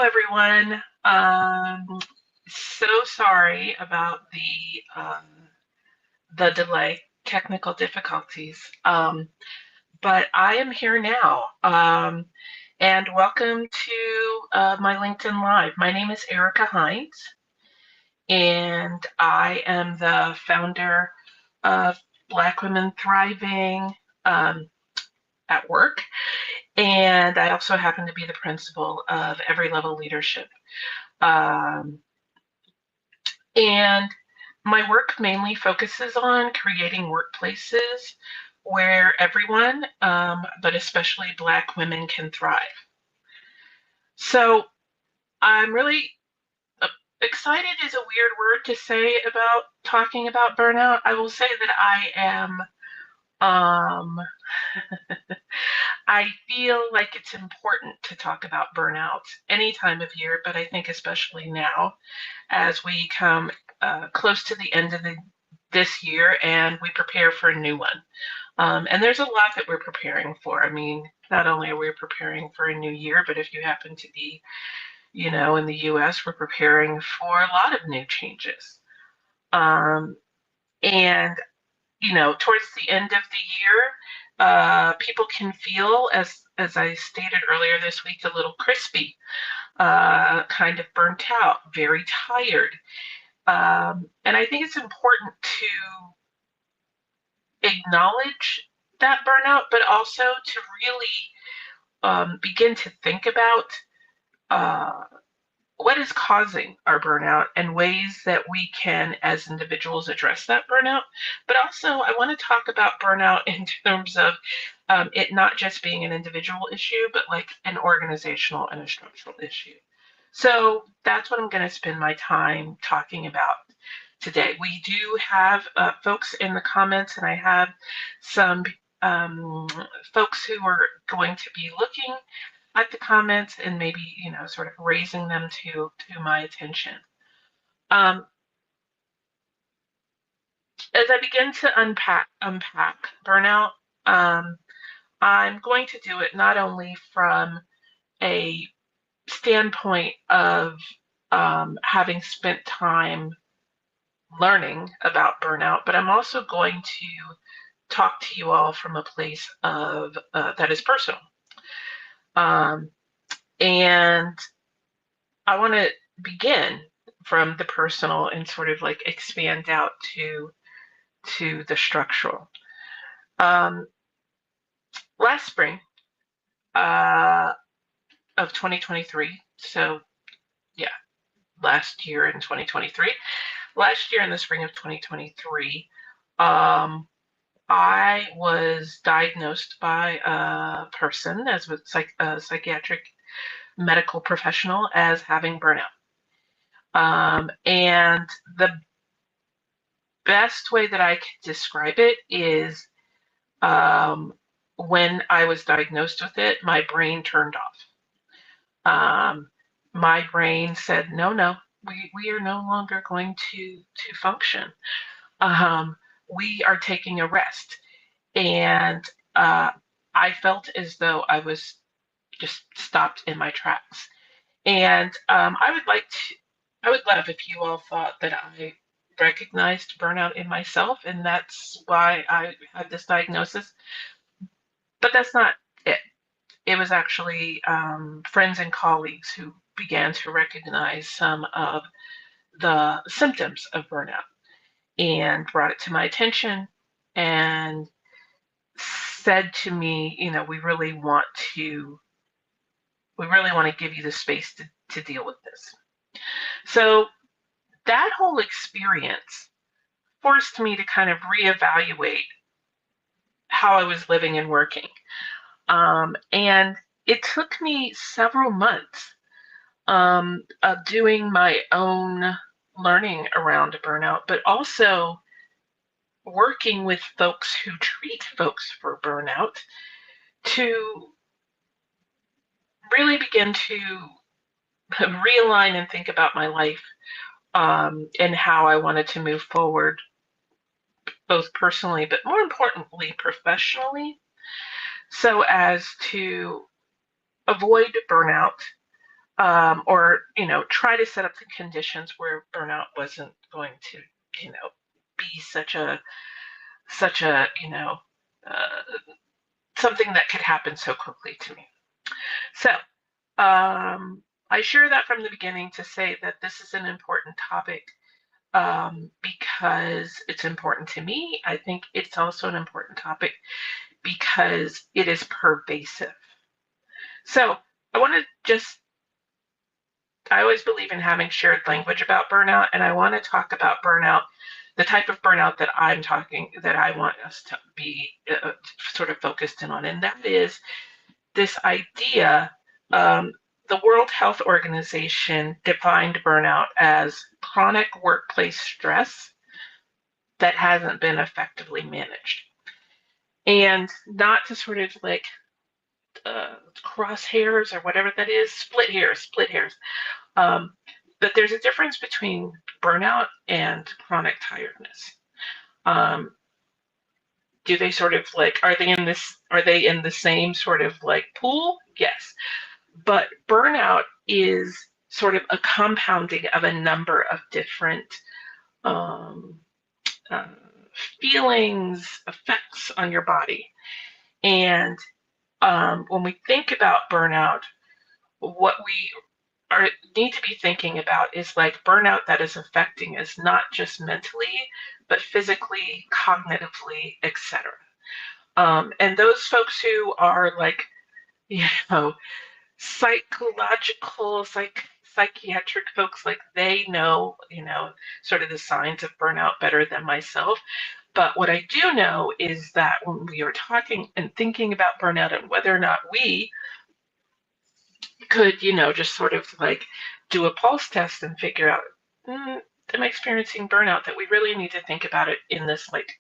Hello, everyone. So sorry about the delay, technical difficulties. But I am here now. And welcome to my LinkedIn Live. My name is Erica Hines, and I am the founder of Black Women Thriving at Work. And I also happen to be the principal of Every Level Leadership. Um, And my work mainly focuses on creating workplaces where everyone, but especially Black women, can thrive. So I'm really excited is a weird word to say about talking about burnout. I will say that um, I feel like it's important to talk about burnout any time of year, but I think especially now as we come close to the end of this year and we prepare for a new one. And there's a lot that we're preparing for. I mean, not only are we preparing for a new year, but if you happen to be, in the US, we're preparing for a lot of new changes. Um, and, towards the end of the year, people can feel, as I stated earlier this week, a little crispy, kind of burnt out, very tired. And I think it's important to acknowledge that burnout, but also to really begin to think about uh, what is causing our burnout and ways that we can, as individuals, address that burnout. But also, I want to talk about burnout in terms of it not just being an individual issue, but like an organizational and a structural issue. So that's what I'm going to spend my time talking about today. We do have folks in the comments, and I have some folks who are going to be looking at the comments and maybe sort of raising them to my attention. As I begin to unpack burnout, I'm going to do it not only from a standpoint of having spent time learning about burnout, but I'm also going to talk to you all from a place of that is personal. And I want to begin from the personal and sort of like expand out to the structural. Last spring of 2023, so yeah, last year in 2023, last year in the spring of 2023, I was diagnosed by a person as a psychiatric medical professional as having burnout. And the best way that I can describe it is when I was diagnosed with it, my brain turned off. My brain said, no, we are no longer going to function. We are taking a rest. And I felt as though I was just stopped in my tracks. And I would love if you all thought that I recognized burnout in myself, and that's why I had this diagnosis. But that's not it. It was actually friends and colleagues who began to recognize some of the symptoms of burnout and brought it to my attention and said to me, we really want to give you the space to deal with this. So that whole experience forced me to kind of reevaluate how I was living and working. And it took me several months of doing my own learning around burnout, but also working with folks who treat folks for burnout to really begin to realign and think about my life and how I wanted to move forward, both personally, but more importantly, professionally, so as to avoid burnout or try to set up the conditions where burnout wasn't going to be such a uh, something that could happen so quickly to me. So I share that from the beginning to say that this is an important topic, because it's important to me. I think it's also an important topic because it is pervasive. So I want to just, I always believe in having shared language about burnout, and I want to talk about burnout, the type of burnout that I want us to be sort of focused in on, and that is this idea. The World Health Organization defined burnout as chronic workplace stress that hasn't been effectively managed. And not to sort of like cross hairs or whatever that is, split hairs. Um, but there's a difference between burnout and chronic tiredness. Um, do they sort of like, are they in the same sort of like pool? Yes. But burnout is sort of a compounding of a number of different um, uh, feelings, effects on your body. And when we think about burnout, what we need to be thinking about is like burnout that is affecting us not just mentally, but physically, cognitively, etc. And those folks who are like, you know, psychiatric folks, like they know, sort of the signs of burnout better than myself. But what I do know is that when we are talking and thinking about burnout and whether or not we could, just sort of like do a pulse test and figure out, am I experiencing burnout, that we really need to think about it in this like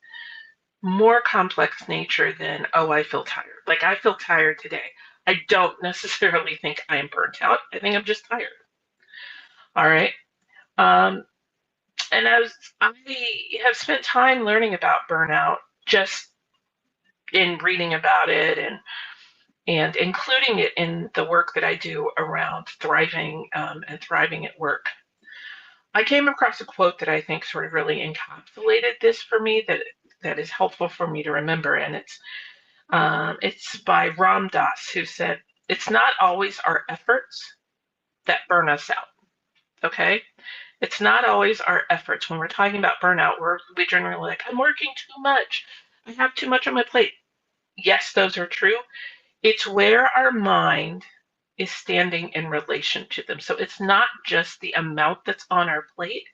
more complex nature than, oh, I feel tired. Like I feel tired today. I don't necessarily think I am burnt out. I think I'm just tired. All right. Um, and I have spent time learning about burnout just in reading about it and including it in the work that I do around thriving and thriving at work. I came across a quote that I think sort of really encapsulated this for me, that is helpful for me to remember, and it's by Ram Dass, who said, "It's not always our efforts that burn us out." Okay, it's not always our efforts. When we're talking about burnout, we generally like, I'm working too much. I have too much on my plate. Yes, those are true. It's where our mind is standing in relation to them. So it's not just the amount that's on our plate,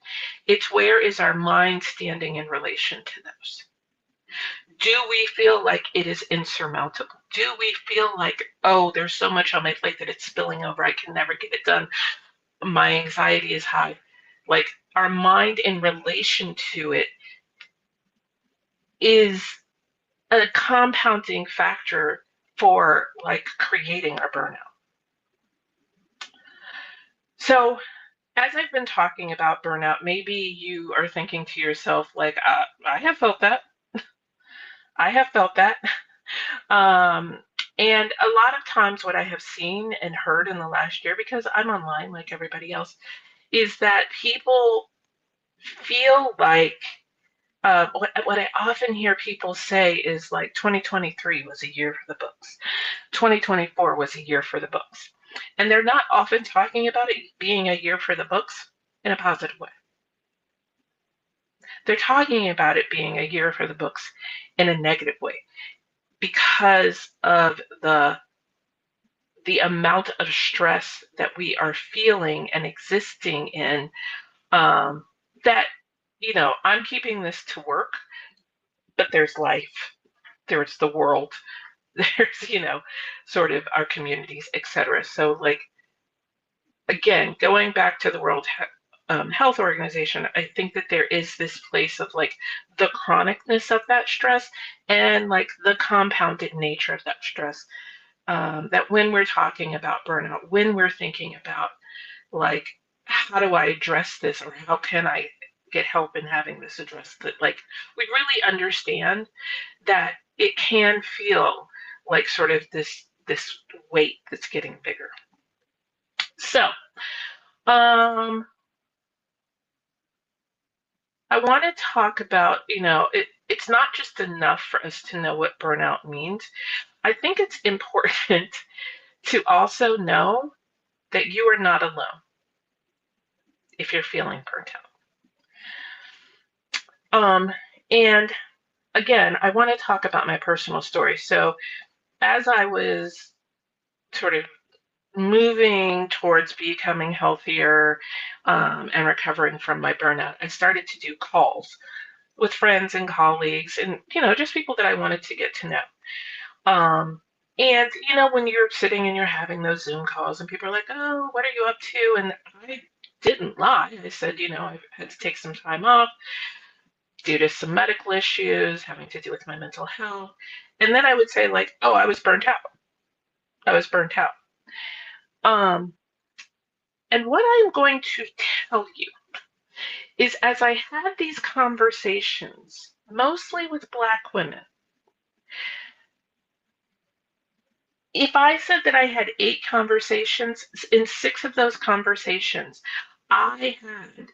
it's where is our mind standing in relation to those. Do we feel like it is insurmountable? Do we feel like, oh, there's so much on my plate that it's spilling over, I can never get it done, my anxiety is high? Like our mind in relation to it is a compounding factor for like creating our burnout. So as I've been talking about burnout, maybe you are thinking to yourself, like, I have felt that. I have felt that. Um, and a lot of times, what I have seen and heard in the last year, because I'm online like everybody else, is that people feel like what I often hear people say is like 2023 was a year for the books. 2024 was a year for the books. And they're not often talking about it being a year for the books in a positive way. They're talking about it being a year for the books in a negative way because of the amount of stress that we are feeling and existing in, that, I'm keeping this to work, but there's life, there's the world, there's, sort of our communities, etc. So like, again, going back to the World Health Organization, I think that there is this place of like the chronicness of that stress and like the compounded nature of that stress. That when we're talking about burnout, when we're thinking about like, how do I address this, or how can I get help in having this addressed, that like we really understand that it can feel like sort of this weight that's getting bigger. So, um, I want to talk about, it's not just enough for us to know what burnout means. I think it's important to also know that you are not alone if you're feeling burnt out. And again, I want to talk about my personal story. So, as I was sort of moving towards becoming healthier and recovering from my burnout, I started to do calls with friends and colleagues and, just people that I wanted to get to know. Um, and, when you're sitting and you're having those Zoom calls and people are like, oh, what are you up to? And I didn't lie. I said, I had to take some time off due to some medical issues having to do with my mental health. And then I would say, like, oh, I was burnt out. I was burnt out. Um, and what I'm going to tell you is as I had these conversations, mostly with Black women, if I said that I had 8 conversations, in 6 of those conversations, I had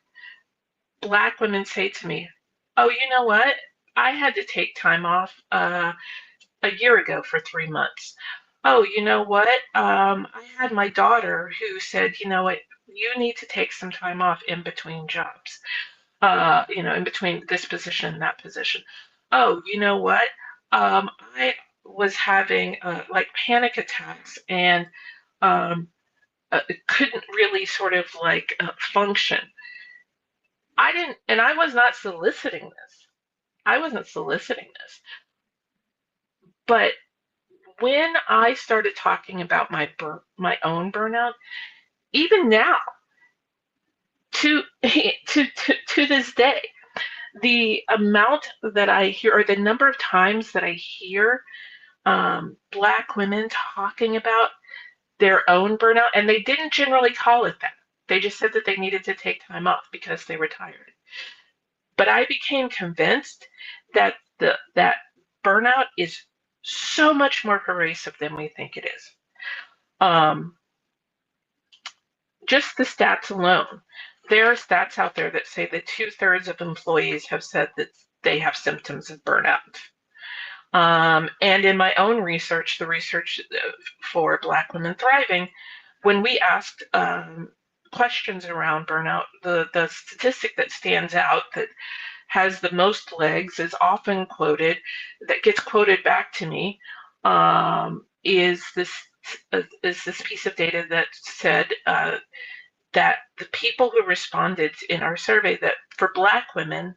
Black women say to me, oh, you know what? I had to take time off a year ago for 3 months. Oh, you know what? I had my daughter who said, you know what? You need to take some time off in between jobs, in between this position and that position. Oh, you know what? I was having like panic attacks and um, couldn't really sort of like function. I didn't, and I was not soliciting this. I wasn't soliciting this. But when I started talking about my own burnout, even now, to to this day, the amount that I hear, or the number of times that I hear Black women talking about their own burnout, and they didn't generally call it that. They just said that they needed to take time off because they were tired. But I became convinced that that burnout is so much more pervasive than we think it is. Um, just the stats alone. There are stats out there that say that 2/3 of employees have said that they have symptoms of burnout. And in my own research, the research for Black Women Thriving, when we asked questions around burnout, the statistic that stands out that has the most legs is often quoted, that gets quoted back to me, is this piece of data that said that the people who responded in our survey, that for Black women,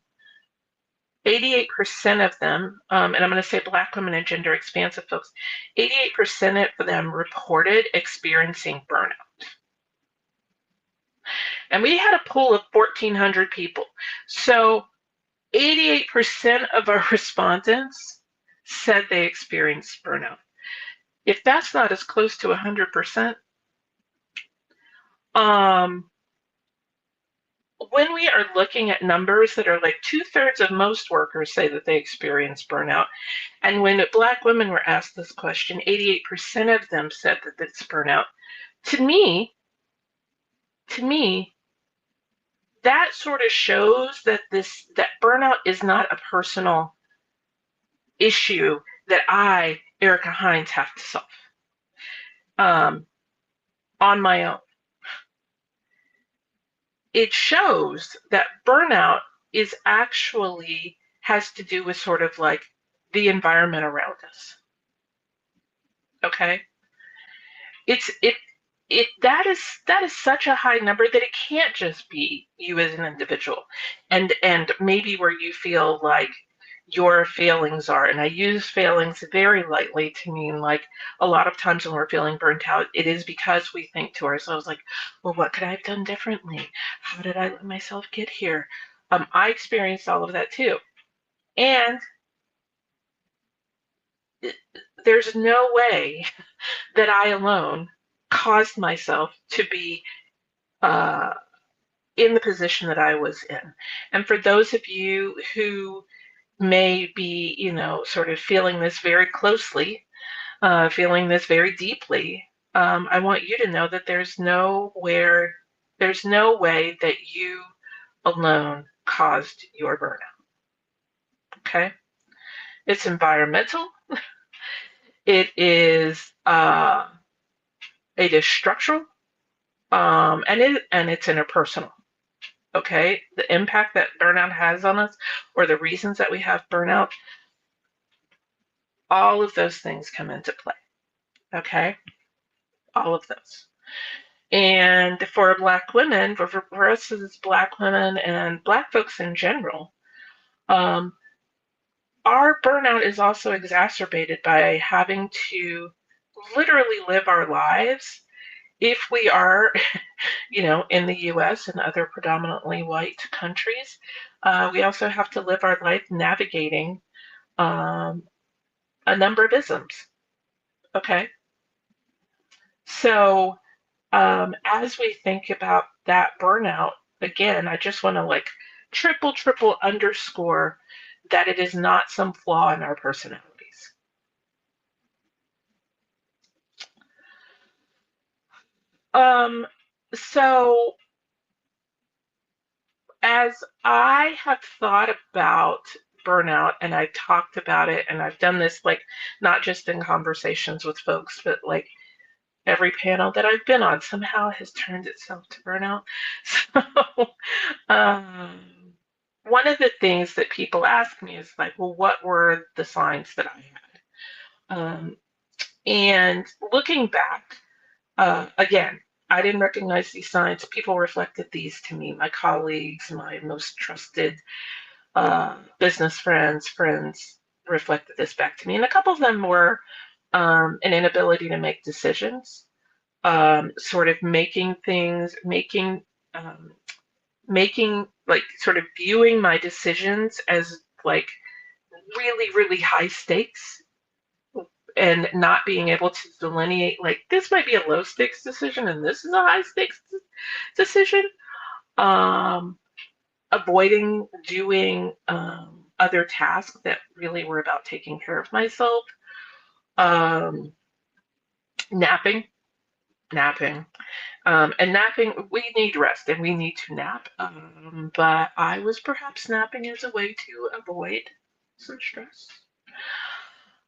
88% of them, and I'm going to say Black women and gender expansive folks, 88% of them reported experiencing burnout. And we had a pool of 1,400 people. So 88% of our respondents said they experienced burnout. If that's not as close to 100%, when we are looking at numbers that are like 2/3 of most workers say that they experience burnout, and when Black women were asked this question, 88% of them said that it's burnout. To me, that sort of shows that that burnout is not a personal issue that I, Erica Hines, have to solve on my own. It shows that burnout is actually has to do with sort of like the environment around us. Okay? It's it that is such a high number that it can't just be you as an individual. And maybe where you feel like your failings are, and I use failings very lightly to mean like a lot of times when we're feeling burnt out, it is because we think to ourselves like, well, what could I have done differently? How did I let myself get here? I experienced all of that too. And there's no way that I alone caused myself to be uh, in the position that I was in. And for those of you who may be, sort of feeling this very closely, feeling this very deeply, I want you to know that there's no way that you alone caused your burnout. Okay? It's environmental. It is it is structural, and it's interpersonal. Okay, the impact that burnout has on us, or the reasons that we have burnout, all of those things come into play. Okay, all of those. And for Black women, for us as Black women and Black folks in general, um, our burnout is also exacerbated by having to literally live our lives. If we are, in the US and other predominantly white countries, we also have to live our life navigating um, a number of isms. Okay. So, as we think about that burnout, again, I just want to like triple underscore that it is not some flaw in our personalities. Um, so as I have thought about burnout and I've talked about it, and I've done this like not just in conversations with folks, but like every panel that I've been on somehow has turned itself to burnout. So, um, one of the things that people ask me is like, well, what were the signs that I had? And looking back, again, I didn't recognize these signs. People reflected these to me, my colleagues, my most trusted business friends reflected this back to me. And a couple of them were an inability to make decisions, sort of um, making like sort of viewing my decisions as like really high stakes, and not being able to delineate like this might be a low stakes decision and this is a high stakes decision. Um, Avoiding doing other tasks that really were about taking care of myself. Um, napping, napping. And napping, we need rest and we need to nap. But I was perhaps napping as a way to avoid some stress.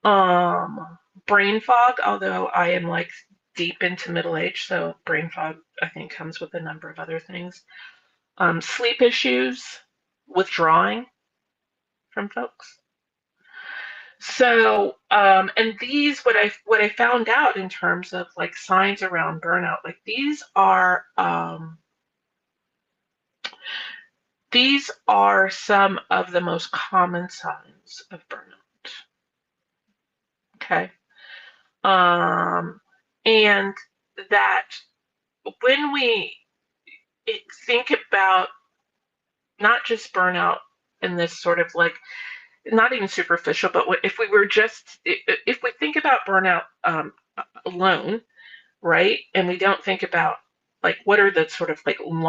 Um, Brain fog, although I am like deep into middle age, so brain fog I think comes with a number of other things. Sleep issues, withdrawing from folks. So, and these, what I found out in terms of like signs around burnout, like these are some of the most common signs of burnout. Okay. Um, and that when we think about not just burnout in this sort of like, not even superficial, but if we were just, if we think about burnout alone, right? And we don't think about like what are the sort of like um,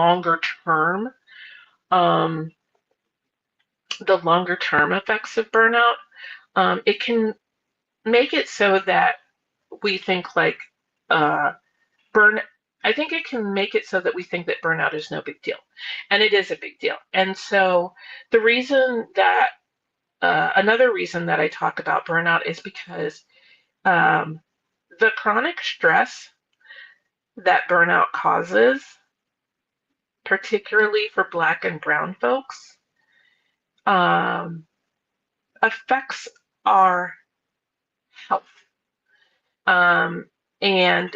longer term effects of burnout. It can make it so that we think like uh, burn. I think it can make it so that we think that burnout is no big deal, and it is a big deal. And so the reason that another reason that I talk about burnout is because um, the chronic stress that burnout causes, particularly for Black and Brown folks, um, affects our health. Um, and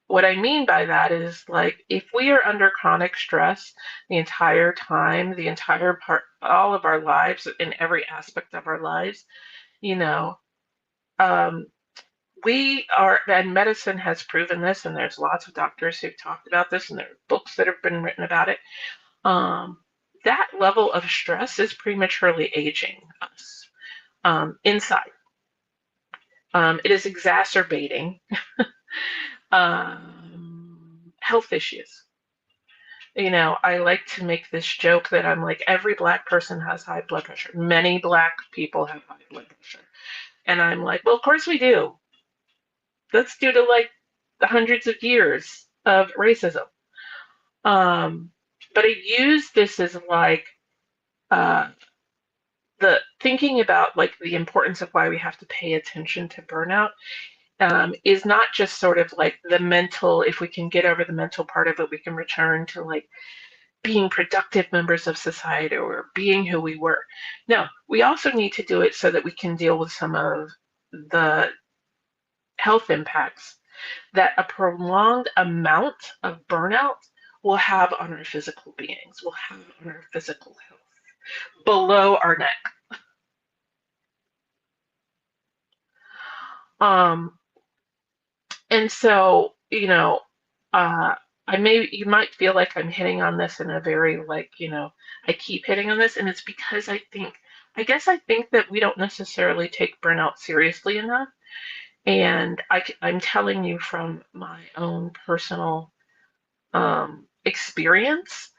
what I mean by that is like if we are under chronic stress the entire time, the entire part, all of our lives, in every aspect of our lives, you know, um, we are, and medicine has proven this, and there's lots of doctors who've talked about this, and there are books that have been written about it. Um, that level of stress is prematurely aging us inside. It is exacerbating health issues. I like to make this joke that I'm like, every Black person has high blood pressure. Many Black people have high blood pressure. And I'm like, well, of course we do. That's due to like the hundreds of years of racism. Um, but I use this as like uh, the thinking about like the importance of why we have to pay attention to burnout is not just sort of like the mental, if we can get over the mental part of it, we can return to like being productive members of society or being who we were. No, we also need to do it so that we can deal with some of the health impacts that a prolonged amount of burnout will have on our physical beings, will have on our physical health below our neck. Um, and so, uh, you might feel like I'm hitting on this in a very like, I keep hitting on this, and it's because I guess I think that we don't necessarily take burnout seriously enough. And I'm telling you from my own personal experience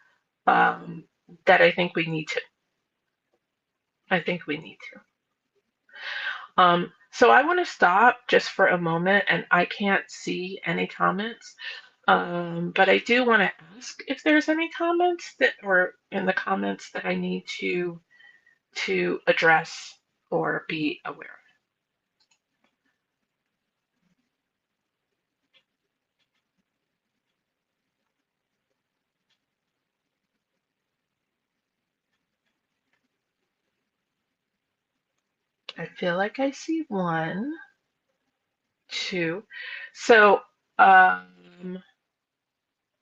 um, that I think we need to. I think we need to. So I want to stop just for a moment, and I can't see any comments, but I do want to ask if there's any comments that, or in the comments that I need to address or be aware of. I feel like I see one, two. So let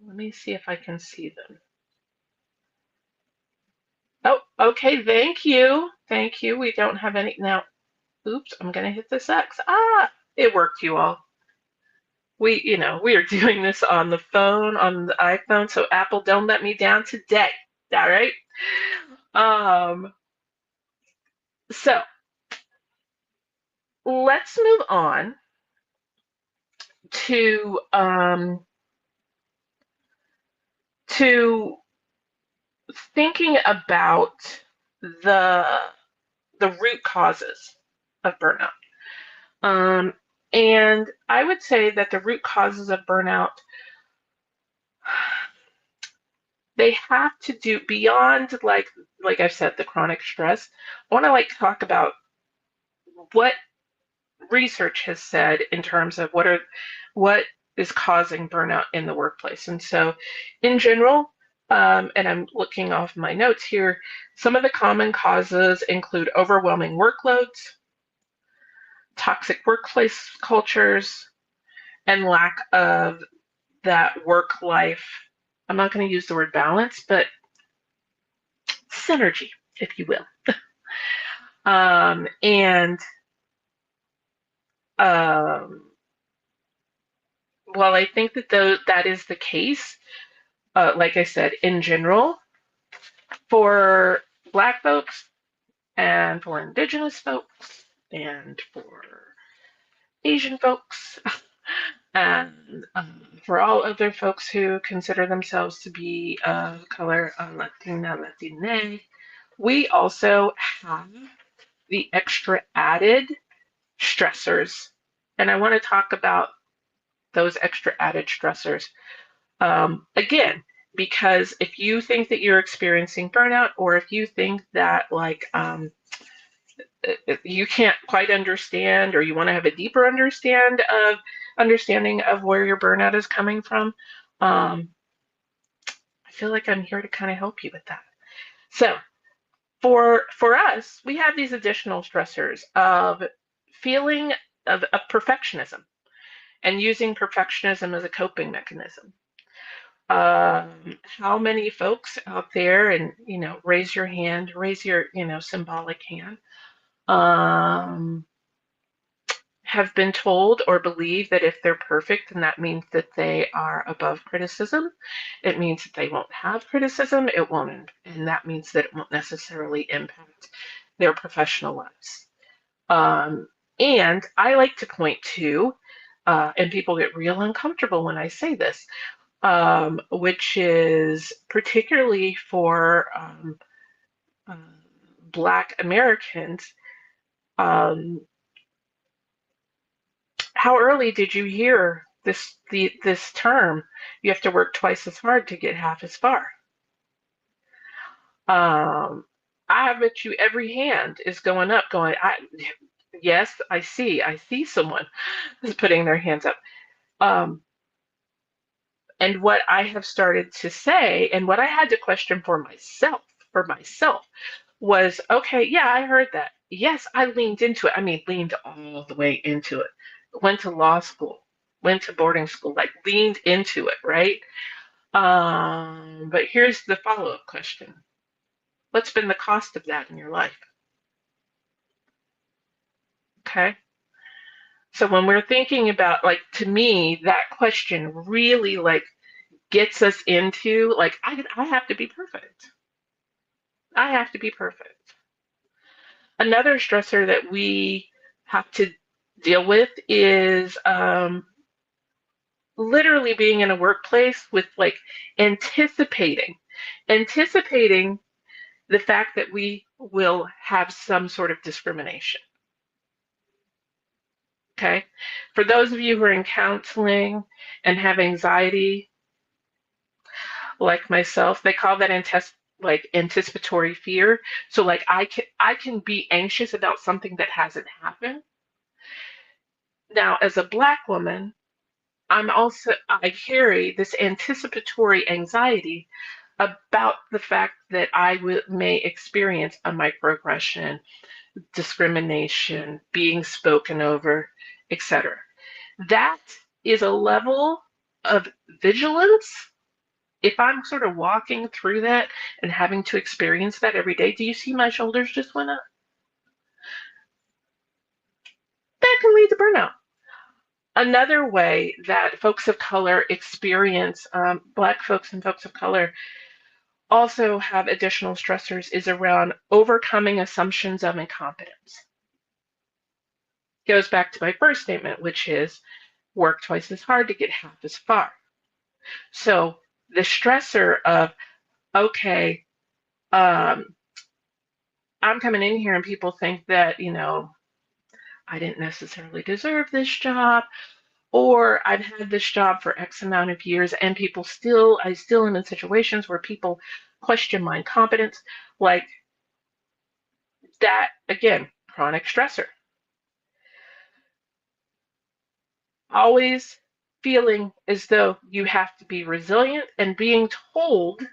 me see if I can see them. Oh, okay. Thank you. Thank you. We don't have any now. Oops, I'm gonna hit this X. Ah, it worked, you all. We are doing this on the phone, on the iPhone, so Apple, don't let me down today. All right. Um, so let's move on to to thinking about the the root causes of burnout. Um, and I would say that the root causes of burnout, they have to do beyond like I've said, the chronic stress. I want to like talk about what research has said in terms of what is causing burnout in the workplace. And so, in general, and I'm looking off my notes here, some of the common causes include overwhelming workloads, toxic workplace cultures, and lack of that work life. I'm not going to use the word balance, but synergy, if you will. And um, while I think that that is the case, like I said, in general, for Black folks and for Indigenous folks and for Asian folks and for all other folks who consider themselves to be of color, Latina, Latine, we also have the extra added stressors. And I want to talk about those extra added stressors. Again, because if you think that you're experiencing burnout, or if you think that like you can't quite understand, or you want to have a deeper understanding of where your burnout is coming from, I feel like I'm here to kind of help you with that. So for us, we have these additional stressors of feeling of perfectionism and using perfectionism as a coping mechanism. How many folks out there, and raise your hand, raise your symbolic hand, um, have been told or believe that if they're perfect, then that means that they are above criticism. It means that they won't have criticism. It won't, and that means that it won't necessarily impact their professional lives. Um, and I like to point to, and people get real uncomfortable when I say this, which is particularly for uh, Black Americans. Um, how early did you hear this term, you have to work twice as hard to get half as far. Um, I bet you every hand is going up, going, yes, I see someone is putting their hands up. Um, and what I have started to say, and what I had to question for myself, was, okay, yeah, I heard that. Yes, I leaned into it. I mean, leaned all the way into it. Went to law school, went to boarding school, like leaned into it, right? But here's the follow-up question. What's been the cost of that in your life? Okay. So when we're thinking about, like, to me, that question really like gets us into like, I have to be perfect. I have to be perfect. Another stressor that we have to deal with is literally being in a workplace with like anticipating, anticipating the fact that we will have some sort of discrimination. Okay. For those of you who are in counseling and have anxiety, like myself, they call that like anticipatory fear. So like I can be anxious about something that hasn't happened. Now, as a Black woman, I carry this anticipatory anxiety about the fact that may experience a microaggression, discrimination, being spoken over, etc. That is a level of vigilance. If I'm sort of walking through that and having to experience that every day, do you see my shoulders just went up? That can lead to burnout. Another way that folks of color experience, Black folks and folks of color also have additional stressors, is around overcoming assumptions of incompetence. Goes back to my first statement, which is work twice as hard to get half as far. So the stressor of, okay, um, I'm coming in here and people think that, I didn't necessarily deserve this job, or I've had this job for X amount of years and I still am in situations where people question my incompetence. Like that, again, chronic stressor. Always feeling as though you have to be resilient and being told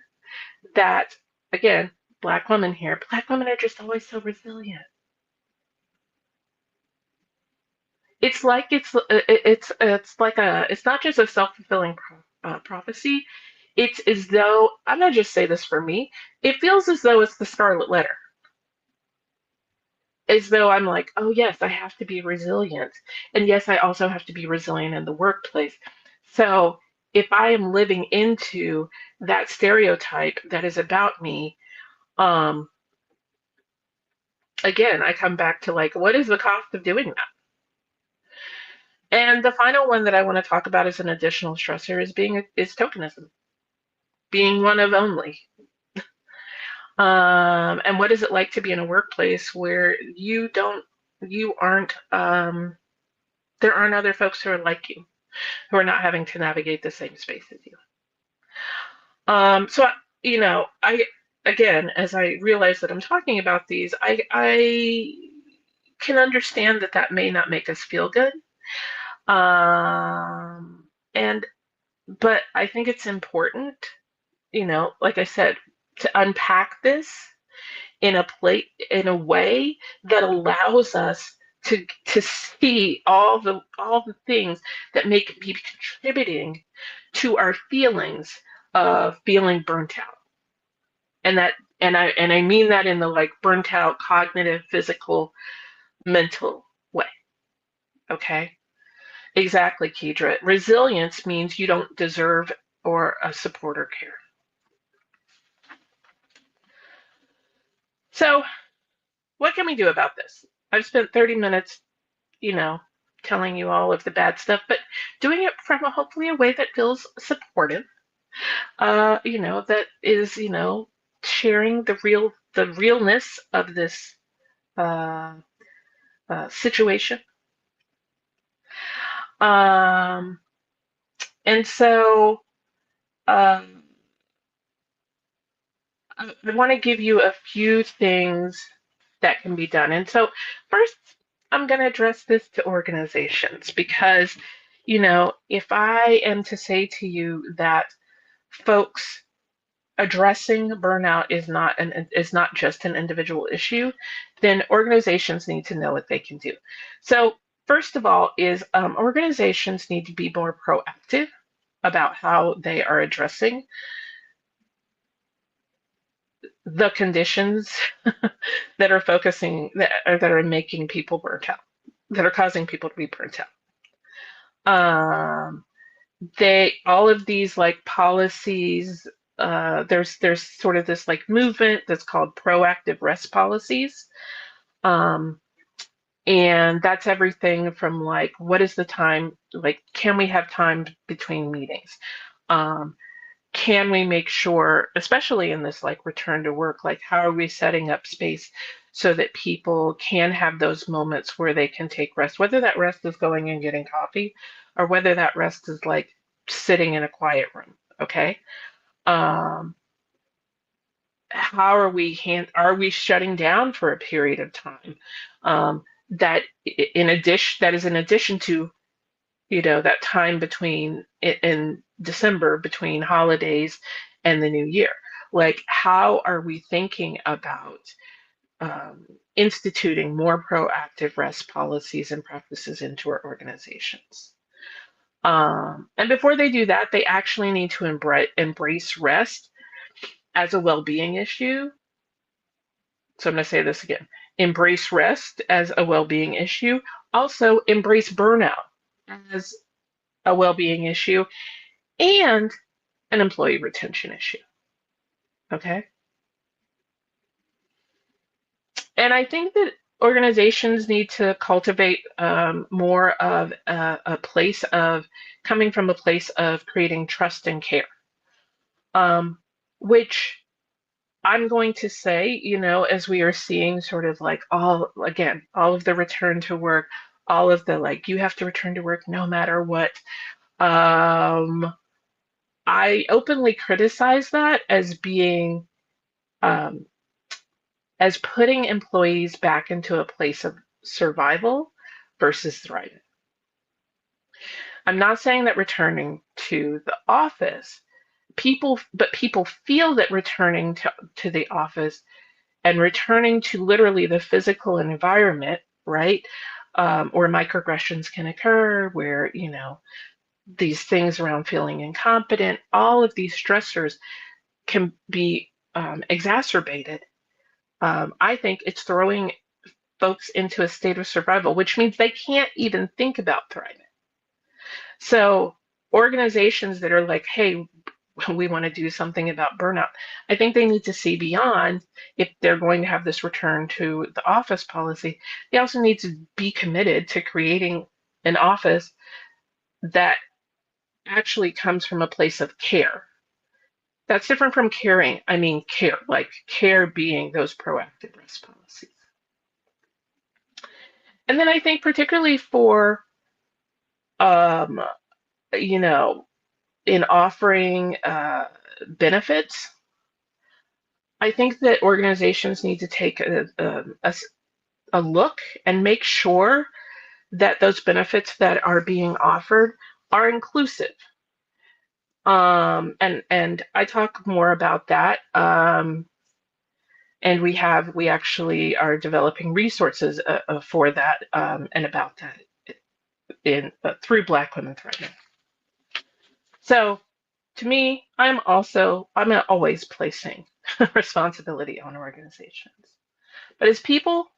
that, again, Black women here, Black women are just always so resilient. It's like it's not just a self-fulfilling prophecy. It's as though, I'm not just say this for me, it feels as though it's the scarlet letter, as though I'm like, oh yes, I have to be resilient, and yes, I also have to be resilient in the workplace. So if I am living into that stereotype that is about me, um again, I come back to like, what is the cost of doing that? And the final one that I want to talk about as an additional stressor is tokenism, being one of only. And what is it like to be in a workplace where you aren't, there aren't other folks who are like you, who are not having to navigate the same space as you. So, I, again, as I realize that I'm talking about these, I can understand that that may not make us feel good. And but I think it's important, like I said, to unpack this in a way that allows us to see all the things that may be contributing to our feelings of feeling burnt out. And I mean that in the like burnt out cognitive, physical, mental way. Okay. Exactly, Kedra. Resilience means you don't deserve or support or care. So, what can we do about this? I've spent 30 minutes, you know, telling you all of the bad stuff, but doing it from hopefully a way that feels supportive. That is, sharing the realness of this uh, situation. Um, And so um, I want to give you a few things that can be done. And so, first, I'm going to address this to organizations because, if I am to say to you that folks addressing burnout is not just an individual issue, then organizations need to know what they can do. So, first of all, is organizations need to be more proactive about how they are addressing the conditions that are making people burnt out, that are causing people to be burnt out. They all of these like policies. There's sort of this like movement that's called proactive rest policies. Um, and that's everything from like what is the time, like can we have time between meetings? Um, can we make sure, especially in this like return to work, like how are we setting up space so that people can have those moments where they can take rest, whether that rest is going and getting coffee or whether that rest is like sitting in a quiet room. Okay. Um, how are we shutting down for a period of time? That is in addition to that time between in December between holidays and the new year. Like, how are we thinking about instituting more proactive rest policies and practices into our organizations? And before they do that, they actually need to embrace rest as a well being issue. So I'm going to say this again: embrace rest as a well being issue. Also, embrace burnout as a well being issue and an employee retention issue. Okay. And I think that organizations need to cultivate more of a place of coming from a place of creating trust and care, um, which I'm going to say, as we are seeing sort of like all of the return to work, all of the like, you have to return to work no matter what. Um, I openly criticize that um, as putting employees back into a place of survival versus thriving. I'm not saying that returning to the office, people feel that returning to the office and returning to literally the physical environment, right? Where microaggressions can occur, where, these things around feeling incompetent, all of these stressors can be exacerbated. I think it's throwing folks into a state of survival, which means they can't even think about thriving. So, organizations that are like, hey, we want to do something about burnout, I think they need to see beyond if they're going to have this return to the office policy. They also need to be committed to creating an office that actually comes from a place of care. That's different from caring. I mean, care, like care being those proactive risk policies. And then I think, particularly for, um, you know, in offering benefits, I think that organizations need to take a look and make sure that those benefits that are being offered are inclusive. And I talk more about that. And we actually are developing resources for that and about that in through Black Women Thriving. So to me, I'm always placing responsibility on organizations. But as people,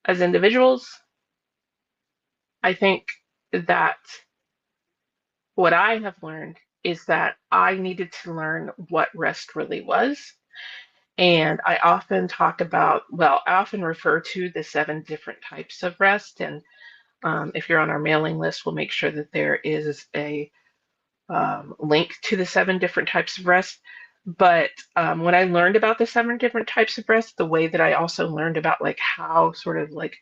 as individuals, I think that what I have learned is that I needed to learn what rest really was. And I often refer to the 7 different types of rest. And if you're on our mailing list, we'll make sure that there is a link to the 7 different types of rest. But when I learned about the 7 different types of rest, the way that I also learned about like how sort of like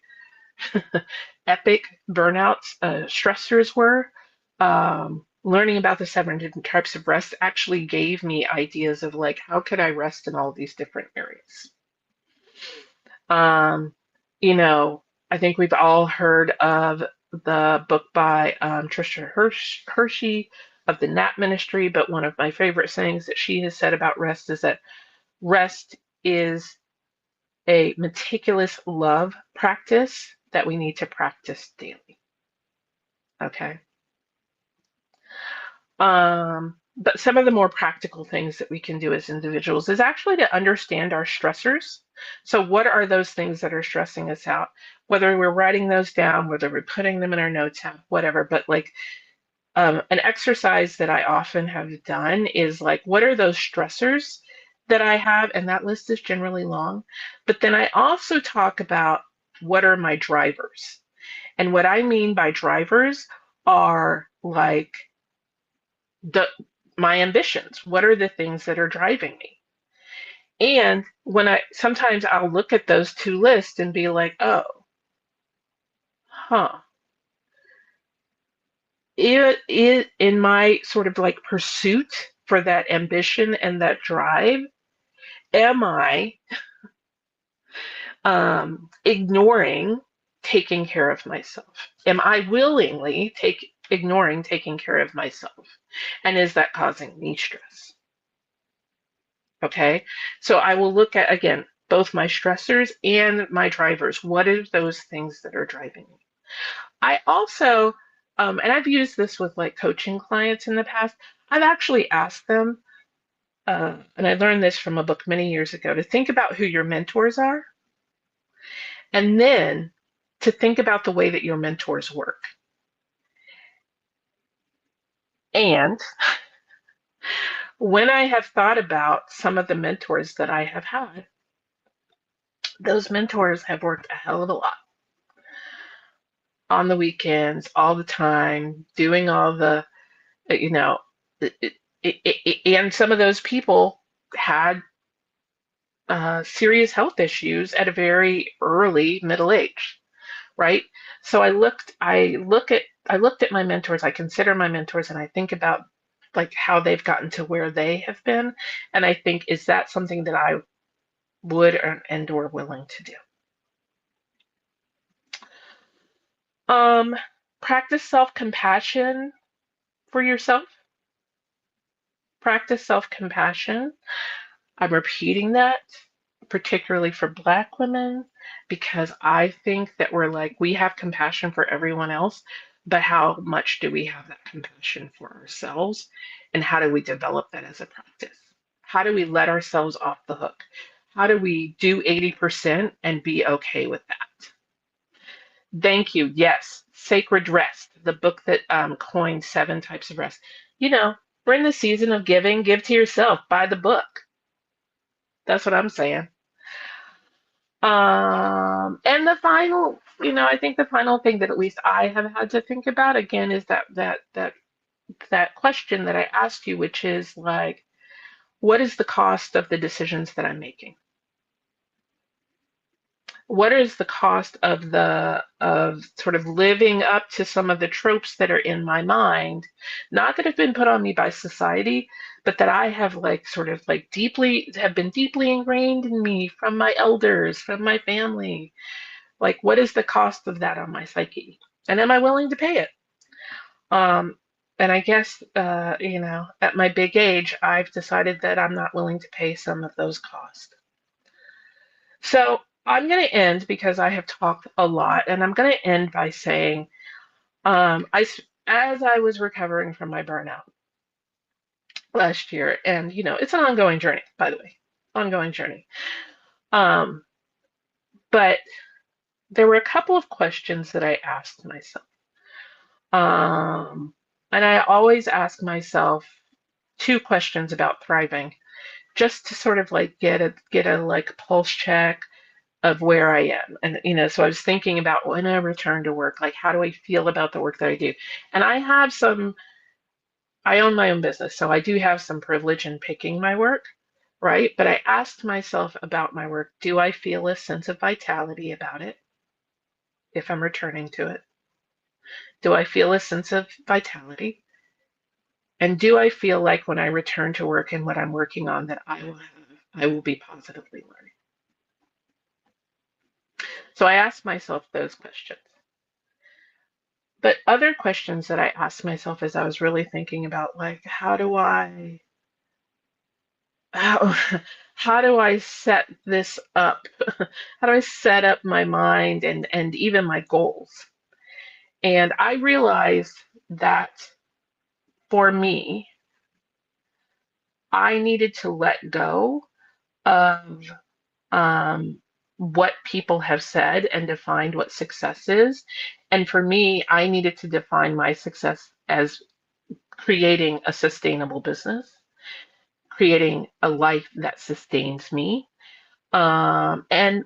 epic burnouts, stressors were, um, learning about the seven different types of rest actually gave me ideas of like how could I rest in all these different areas. Um, you know, I think we've all heard of the book by Trisha Hershey of the Nap Ministry, but one of my favorite sayings that she has said about rest is that rest is a meticulous love practice that we need to practice daily. Okay. But some of the more practical things that we can do as individuals is actually to understand our stressors. So, what are those things that are stressing us out? Whether we're writing those down, whether we're putting them in our notes app, whatever. But like an exercise that I often have done is like, what are those stressors that I have? And that list is generally long. But then I also talk about what are my drivers. And what I mean by drivers are like the my ambitions. What are the things that are driving me? And when I sometimes I'll look at those two lists and be like, oh, huh. It in my sort of like pursuit for that ambition and that drive, am I ignoring taking care of myself? Am I willingly ignoring taking care of myself? And is that causing me stress? Okay. So I will look at, again, both my stressors and my drivers. What are those things that are driving me? I also, and I've used this with like coaching clients in the past, I've actually asked them, and I learned this from a book many years ago, to think about who your mentors are and then to think about the way that your mentors work. And when I have thought about some of the mentors that I have had, those mentors have worked a hell of a lot on the weekends, all the time, doing all the, you know, and some of those people had serious health issues at a very early middle age, right? So I looked at my mentors, I consider my mentors, and I think about like how they've gotten to where they have been, and I think, is that something that I would or willing to do? Um, Practice self-compassion for yourself. Practice self-compassion. I'm repeating that, particularly for Black women, because I think that we have compassion for everyone else, but how much do we have that compassion for ourselves? And how do we develop that as a practice? How do we let ourselves off the hook? How do we do 80% and be okay with that? Thank you. Yes, Sacred Rest, the book that coined seven types of rest. You know, we're in the season of giving. Give to yourself. Buy the book. That's what I'm saying. And the final, I think the final thing that at least I have had to think about again is that question that I asked you, which is like, what is the cost of the decisions that I'm making? What is the cost of sort of living up to some of the tropes that are in my mind, not that have been put on me by society, but that I have like sort of like deeply ingrained in me from my elders, from my family. Like, what is the cost of that on my psyche? And am I willing to pay it? Um, and I guess, at my big age, I've decided that I'm not willing to pay some of those costs. So I'm going to end because I have talked a lot, and I'm going to end by saying, as I was recovering from my burnout last year, and it's an ongoing journey, by the way, ongoing journey. Um, but there were a couple of questions that I asked myself. And I always ask myself two questions about thriving, just to sort of like get a like pulse check of where I am. And so I was thinking about when I return to work, like how do I feel about the work that I do? And I own my own business, so I do have some privilege in picking my work, right? But I asked myself about my work, do I feel a sense of vitality about it if I'm returning to it? Do I feel a sense of vitality? And do I feel like when I return to work and what I'm working on that I will be positively learning? So I ask myself those questions. But other questions that I asked myself as I was really thinking about, like, how, how do I set this up? How do I set up my mind and even my goals? And I realized that for me, I needed to let go of what people have said and defined what success is. And for me, I needed to define my success as creating a sustainable business, creating a life that sustains me, and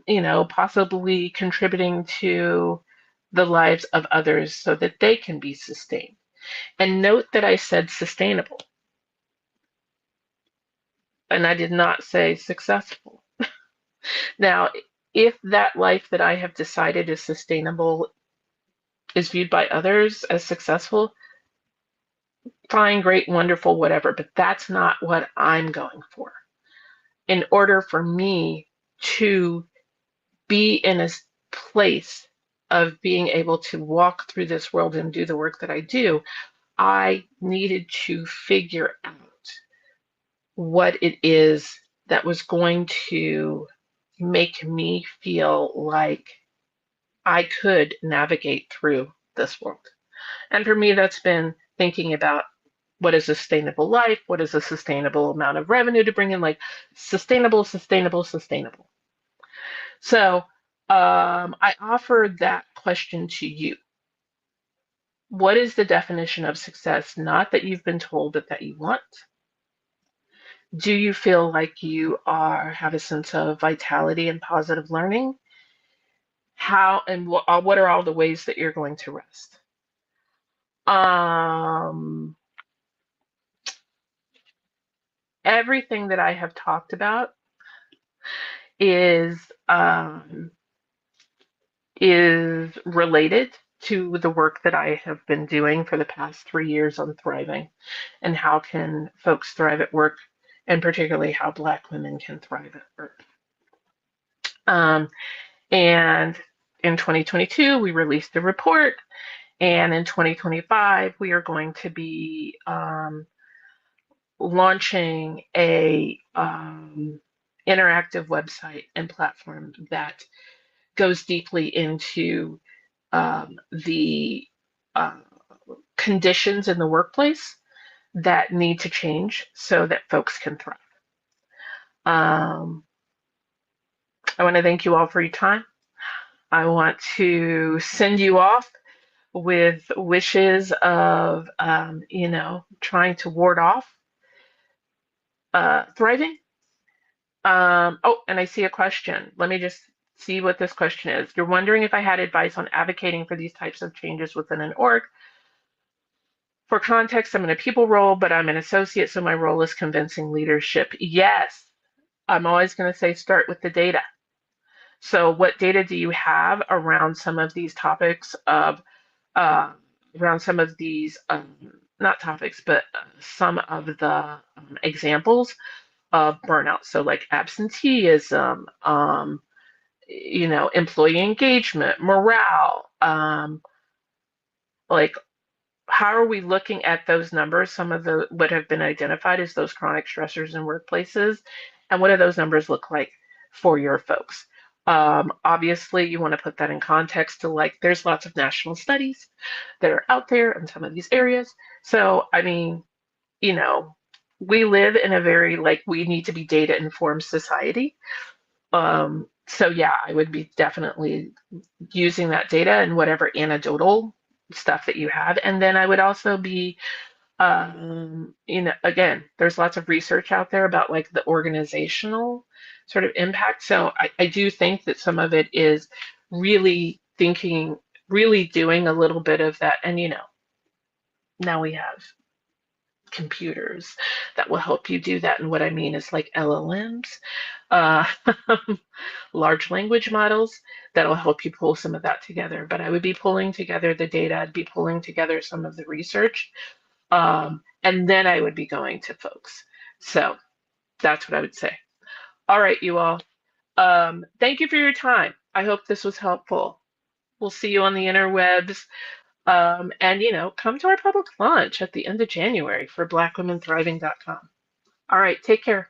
possibly contributing to the lives of others so that they can be sustained. And note that I said sustainable, and I did not say successful. Now, if that life that I have decided is sustainable is viewed by others as successful, fine, great, wonderful, whatever, but that's not what I'm going for. In order for me to be in a place of being able to walk through this world and do the work that I do, I needed to figure out what it is that was going to make me feel like I could navigate through this world. And for me, that's been thinking about what is a sustainable life, what is a sustainable amount of revenue to bring in, like sustainable, sustainable, sustainable. So I offered that question to you. What is the definition of success? Not that you've been told, but that you want. Do you feel like you have a sense of vitality and positive learning? How and what are all the ways that you're going to rest? Um, Everything that I have talked about is um, is related to the work that I have been doing for the past 3 years on thriving and how can folks thrive at work, and particularly how Black women can thrive at work. Um, and in 2022, we released a report, and in 2025, we are going to be launching a interactive website and platform that goes deeply into the uh, conditions in the workplace that need to change so that folks can thrive. Um, I want to thank you all for your time. I want to send you off with wishes of, trying to ward off thriving. Oh, and I see a question. Let me just see what this question is. You're wondering if I had advice on advocating for these types of changes within an org. For context, I'm in a people role, but I'm an associate, so my role is convincing leadership. Yes, I'm always going to say start with the data. So, what data do you have around some of these topics of, uh, around some of these, not topics, but some of the examples of burnout? So, like absenteeism, employee engagement, morale, like how are we looking at those numbers? Some of the what have been identified as those chronic stressors in workplaces, and what do those numbers look like for your folks? Obviously, you want to put that in context to like there's lots of national studies that are out there in some of these areas. So, I mean, you know, we live in a very like we need to be data informed society. So yeah, I would be definitely using that data and whatever anecdotal stuff that you have. And then I would also be, again, there's lots of research out there about like the organizational sort of impact. So I do think that some of it is really thinking, really doing a little bit of that. And, now we have computers that will help you do that. And what I mean is like LLMs, uh, large language models that'll help you pull some of that together. But I would be pulling together the data, I'd be pulling together some of the research, and then I would be going to folks. So that's what I would say. All right, you all. Thank you for your time. I hope this was helpful. We'll see you on the interwebs. And, come to our public launch at the end of January for blackwomenthriving.com. All right, take care.